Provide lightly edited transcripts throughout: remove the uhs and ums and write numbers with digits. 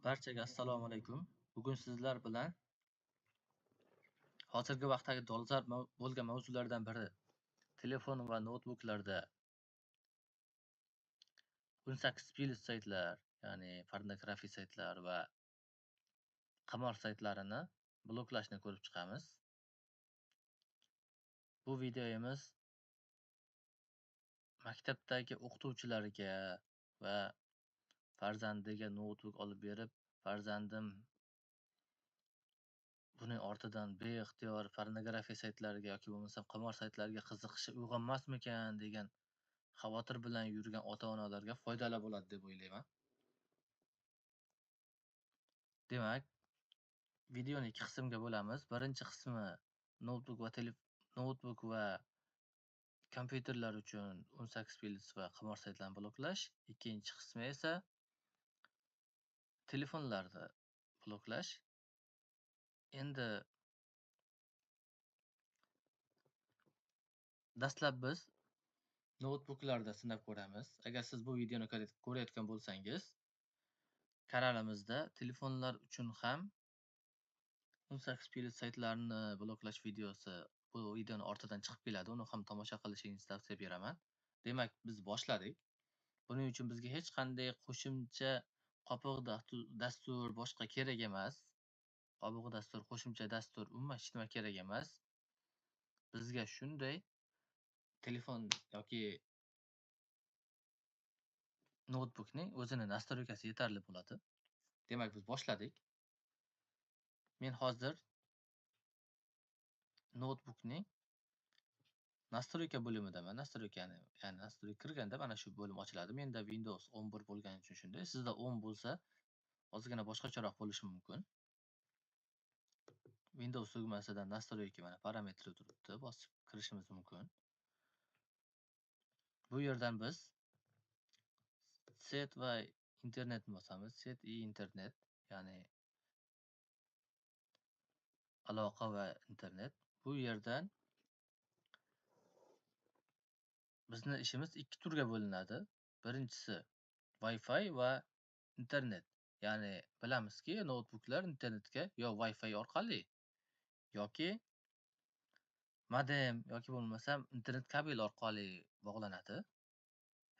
Barchaga assalomu alaykum. Bugun sizlar bilan hozirgi vaqtdagi dolzarb bo'lgan mavzulardan biri telefon va noutbuklarda 18+ saytlar, ya'ni pornografiya saytlar va qimor saytlarini bloklashni ko'rib chiqamiz. Bu videomiz maktabdagi o'qituvchilarga va farzandiga noutbuk olib berib, farzandim buning ortidan beixtiyor pornografiya saytlariga yoki bo'lmasam qimor saytlariga qiziqishi uyg'onmasmikan degan xavotir bilan yurgan ota-onalarga foydali bo'ladi deb o'ylayman. Demak, videoni 2 qismga bo'lamiz. Birinchi qismi noutbuk va kompyuterlar uchun 18+ va qimor saytlarini bloklash. Ikkinchi qismi esa telefonlarni bloklash. Endi dastlab biz noutbuklarda sinab ko'ramiz. Agar siz bu videoni ko'rayotgan bo'lsangiz, kanalimizda telefonlar uchun ham 18+ saytlarni bloklash videosi bu videoni ortidan chiqib keladi. Uni ham tomosha qilishingizni tavsiya beraman. Demak, biz boshladik. Buning uchun bizga hech qanday qo'shimcha qopiq dastur boshqa kerak emas. Qopiq dastur, qo'shimcha dastur umuman hech nima kerak emas. Bizga shunday telefon yoki noutbukning o'zini nastroykasi yetarli bo'ladi. Demak, biz boshladik. Men hozir noutbukning nastroyka bo'limidaman. Nastroykani, ya'ni nastroyka kirganda mana shu bo'lim ochiladi. Menda Windows 11 bo'lgani uchun shunday. Sizda 10 bo'lsa, ozgina boshqacharoq bo'lishi mumkin. Windows tugmasidan nastroyka mana parametri turibdi. Bosib kirishimiz mumkin. Bu yerdan biz set va internetni bosamiz. Set и internet, ya'ni aloqa va internet. Bu yerdan bizni ishimiz ikki turga bo'linadi. Birinchisi Wi-Fi va internet. Ya'ni bilamizki, noutbuklar internetga yo Wi-Fi orqali yoki modem yoki bo'lmasam internet kabel orqali bog'lanadi.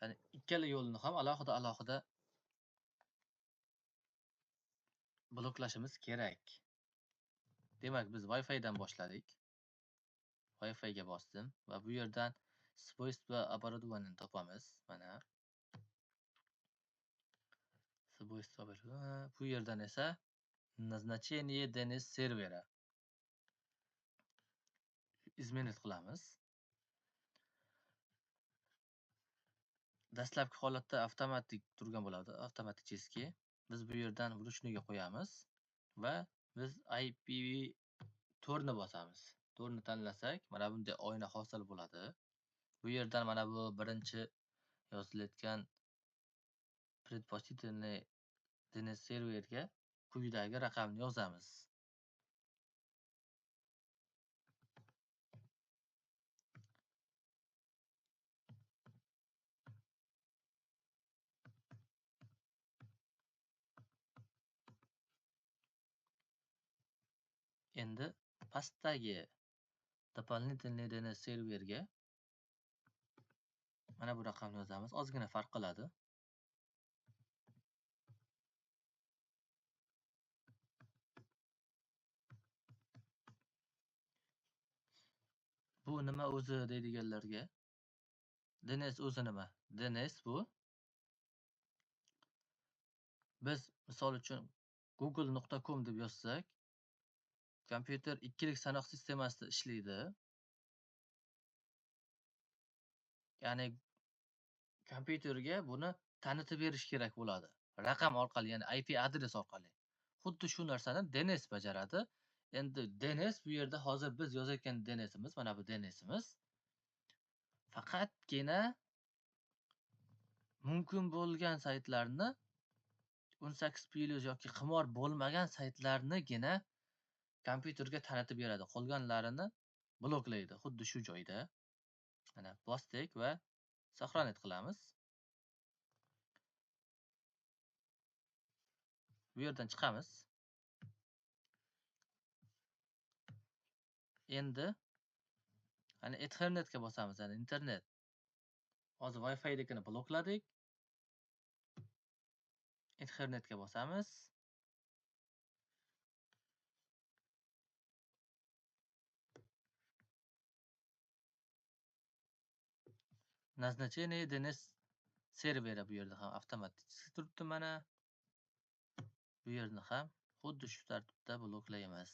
Ya'ni ikkala yo'lni ham alohida bloklashimiz kerak. Demak, biz Wi-Fi dan boshladik. Wi-Fi ga bosdim va bu yerdan свойства оборудования topamiz. Mana свойства оборудования. Bu yerdan esa назначение DNS servera izmenit qilamiz. Dastlabki holatda avtomatik turgan bo'ladi, avtomaticheski. Biz bu yerdan вручную qo'yamiz va biz IPv4 ni bosamiz. 4 ni tanlasak, mana bunday oyna hosil bo'ladi. Bu yerdan mana bu birinchi yozilayotgan предпочтительный DNS serverga quyidagi raqamni yozamiz. Endi pastdagi дополнительный DNS serverga mana bu raqamni yozamiz. Ozgina farq qiladi. Bu nima o'zi deydiganlarga? DNS o'zi nima? DNS bu biz misol uchun google.com deb yozsak, kompyuter ikkilik sanoq sistemasida ishlaydi. Ya'ni kompyuterga buni tanitib berish kerak bo'ladi. Raqam orqali, ya'ni IP adres orqali. Xuddi shu narsani DNS bajaradi. Endi DNS bu yerda hozir biz yozayotgan DNSimiz, mana bu DNSimiz faqatgina mumkin bo'lgan saytlarni 18+ yoki qimor bo'lmagan saytlarnigina kompyuterga tanitib beradi. Qolganlarini bloklaydi. Xuddi shu joyda. Mana bosdik va saqlanib qilamiz. Bu yerdan chiqamiz. Endi hani Ethernetga bosamiz, yani internet. Hozir Wi-Fi'dekini blokladik. Ethernetga bosamiz. Назначение DNS serveri bu yerda ham avtomatik turibdi mana. Bu yerni ham xuddi shu tartibda bloklaymiz.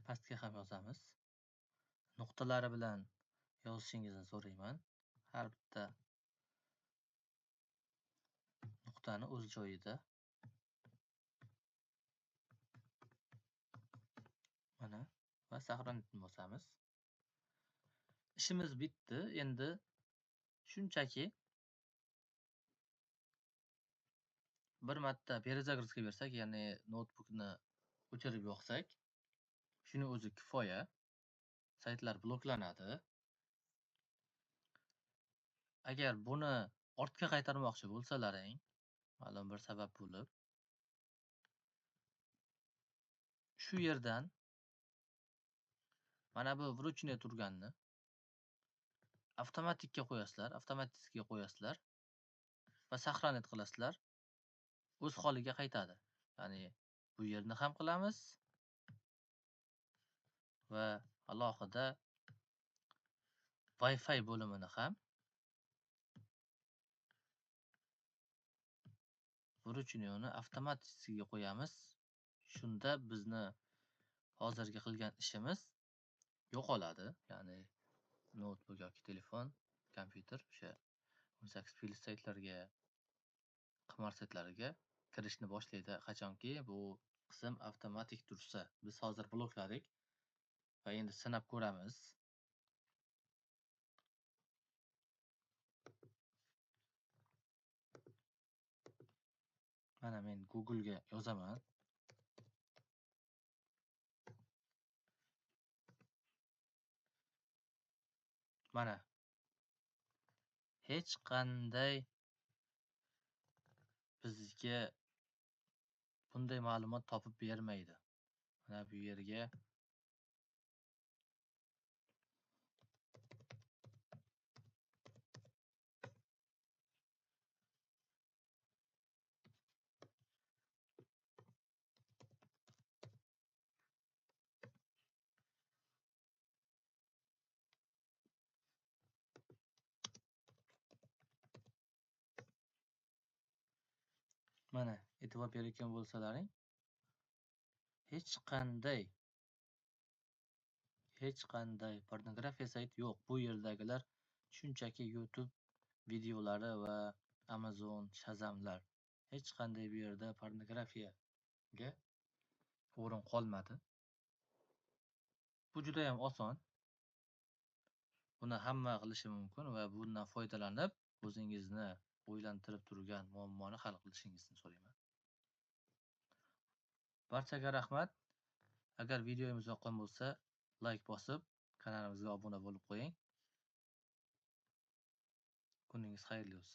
Pastga ham yozamiz. Nuqtalari bilan yozishingizni so'rayman. Har bitta nuqtani o'z joyida. Mana va saqlanishni bosamiz. Ishimiz bitdi. Endi shunchaki bir marta перезагрузка bersak, ya'ni notebookni o'chirib yoqsak, shuni o'zi kifoya. Saytlar bloklanadi. Agar buni ortga qaytarmoqchi bo'lsalaring, ma'lum bir sabab bo'lib, shu yerdan mana bu вручную turganni avtomatikka qo'yasizlar va saqlanib qilasizlar. O'z holiga qaytadi. Ya'ni bu yerni ham qilamiz va alohida Wi-Fi bo'limini ham вручную avtomatikga qo'yamiz. Shunda bizni hozirgi qilgan ishimiz yo'qoladi. Ya'ni notebook yoki telefon, kompyuter o'sha 18 plyus saytlarga, qimor saytlariga kirishni boshlaydi. Qachonki bu qism avtomatik tursa. Biz hozir blokladik va endi sinab ko'ramiz. Mana men Google ga yozaman. Mana hech qanday bizga bunday ma'lumot topib bermaydi. Mana bu yerga mana e'tibor berayotgan bo'lsalaring, hech qanday pornografiya sayt yo'q. Bu yerdagilar shunchaki YouTube videolari va Amazon, Shazamlar. Hech qanday bu yerda pornografiyaga o'rin qolmadi. Bu juda ham oson. Buni hamma qilishi mumkin va bundan foydalanib o'zingizni o'ylantirib turgan muammoni hal qilishingizni so'rayman. Barchaga rahmat. Agar videomiz yoqqan bo'lsa, like bosib, kanalimizga obuna bo'lib qo'ying. Kuningiz xayrli bo'lsin.